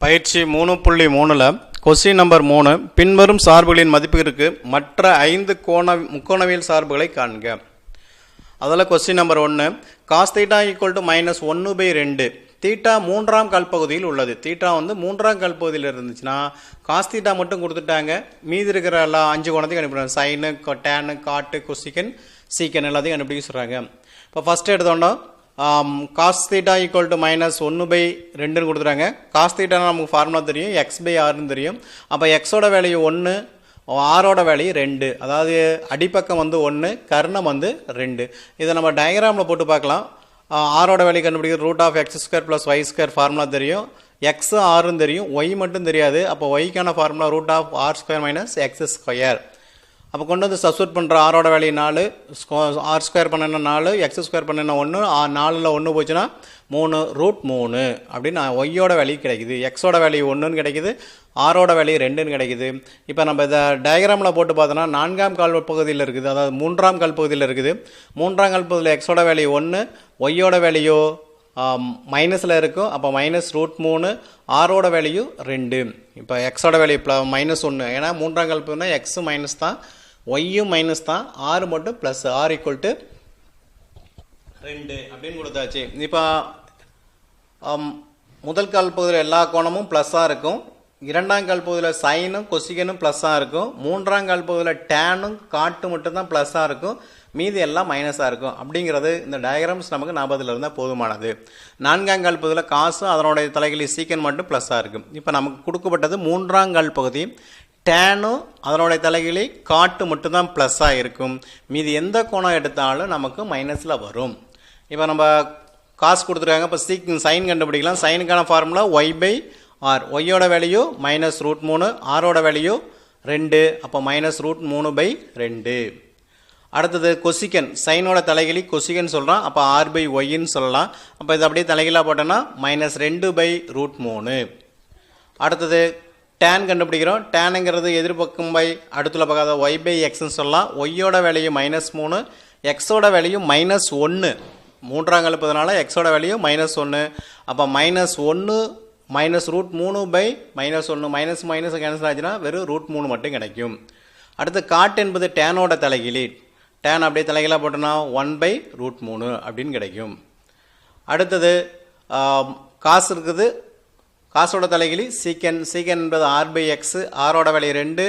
பயிற்சி 3.3ல question number 3 பின்வரும் சார்புகளின் மதிப்பிற்கு மற்ற 5 முக்கோணவியல் சார்புகளை காண்க. அதில் கொஸ்டின் நம்பர் 1 cos θ = -1/2 தீட்டா மூன்றாம் கால்பகுதியில் உள்ளது. தீட்டா வந்து மூன்றாம் கால்பகுதியில் இருந்துச்சுன்னா காஸ் தீட்டா மட்டும் கொடுத்துட்டாங்க, மீதி இருக்கிற எல்லா 5 கோணத்தையும் கண்டுபிடிப்பாங்க. சைனு, டேனு, காட்டு, கொசிகன், சீக்கன் எல்லாத்தையும் கண்டுபிடிக்க சொல்கிறாங்க. இப்போ ஃபஸ்ட்டு எடுத்தோன்னா காஸ் தீட்டா ஈக்குவல் டு -1/2 கொடுத்துறாங்க. காஸ் தீட்டானா நமக்கு ஃபார்முலா தெரியும், x/rன்னு தெரியும். அப்போ எக்ஸோட வேல்யூ 1, ஆரோட வேல்யூ 2. அதாவது அடிப்பக்கம் வந்து 1, கர்ணம் வந்து 2. இதை நம்ம டயக்ராமில் போட்டு பார்க்கலாம். ஆரோட வேல்யூ கண்டுபிடிக்கிறது √(x² + y² ஃபார்முலா தெரியும், எக்ஸ் ஆறுன்னு தெரியும், ஒய் மட்டும் தெரியாது. அப்போ ஒய்க்கான ஃபார்முலா √(r² - x²). அப்போ கொண்டு வந்து சப்ஸ்டியூட் பண்ணுற ஆரோட வேல்யூ 4, r² பண்ணினா 4, x² பண்ணினா 1, 4ல் 1 போச்சுன்னா 3 √3 அப்படின்னு ஒய்யோட வேல்யூ கிடைக்குது. எக்ஸோட வேல்யூ 1ன்னு கிடைக்குது, ஆரோட வேல்யூ 2ன்னு கிடைக்குது. இப்போ நம்ம இதை டயக்ராமில் போட்டு பார்த்தோன்னா 4ஆம் கால் பகுதியில் இருக்குது, அதாவது 3ஆம் கால் பகுதியில் இருக்குது. 3ஆம் கால் பகுதியில் எக்ஸோட வேல்யூ 1, ஒய்யோட வேல்யூ மைனஸில் இருக்கும். அப்போ -√3, ஆரோட வேல்யூ 2. இப்போ எக்ஸோட வேல்யூ -1, ஏன்னா 3ஆம் கால் பகுதினா எக்ஸ் மைனஸ் தான், ஒய்யும் மைனஸ் தான், ஆறு மட்டும் ப்ளஸ், ஆர் = 2 அப்படின்னு கொடுத்தாச்சு. இப்போ முதல் கால் பகுதியில் எல்லா கோணமும் ப்ளஸ்ஸாக இருக்கும், இரண்டாம் கால் பகுதியில் சைனும் கொசிகனும் ப்ளஸ்ஸாக இருக்கும், மூன்றாம் கால் பகுதியில் டேனும் காட்டு மட்டும்தான் ப்ளஸ்ஸாக இருக்கும், மீதி எல்லாம் மைனஸாக இருக்கும். அப்படிங்கிறது இந்த டயக்ராம்ஸ் நமக்கு ஞாபகத்தில் இருந்தால் போதுமானது. 4ஆம் கால் பகுதியில் காசும் அதனுடைய தலைகளி சீக்கன் மட்டும் ப்ளஸ்ஸாக இருக்கும். இப்போ நமக்கு கொடுக்கப்பட்டது 3ஆம் கால் பகுதி, டேனும் அதனுடைய தலைகளி காட்டு மட்டும்தான் ப்ளஸ்ஸாக இருக்கும், மீதி எந்த கோணம் எடுத்தாலும் நமக்கு மைனஸில் வரும். இப்போ நம்ம காசு கொடுத்துருக்காங்க, இப்போ சைன் கண்டுபிடிக்கலாம். சைனுக்கான ஃபார்முலா y/r, ஒய்யோட வேல்யூ -√3, ஆரோட வேல்யூ 2, அப்போ -√3/2. அடுத்தது கொசிகன், சைனோட தலைகளி கொசிகன் சொல்கிறோம், அப்போ r/yன்னு சொல்லலாம். அப்போ இது அப்படியே தலைகளாக போட்டோன்னா -2/√3. அடுத்தது டேன் கண்டுபிடிக்கிறோம். டேனுங்கிறது எதிர்பக்கம் பை அடுத்துல பக்காத y/xன்னு சொல்லலாம். ஒய்யோட வேல்யூ -3, எக்ஸோட வேல்யூ -1. மூன்றாம் கலப்பதுனால எக்ஸோட வேல்யூ -1. அப்போ -1 -√3/-1, மைனஸ் மைனஸ் கேன்சல் ஆச்சுன்னா வெறும் √3 மட்டும் கிடைக்கும். அடுத்து காட்டு என்பது டேனோட தலைகிலி, டேன் அப்படியே தலைகளாக போட்டோன்னா 1/√3 அப்படின்னு கிடைக்கும். அடுத்தது காசு இருக்குது, காசோட தலைகிலி சீக்கன், சீக்கன் என்பது r/x, ஆரோட வேல்யூ 2,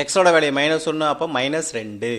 எக்ஸோட வேல்யூ -1, அப்போ -2.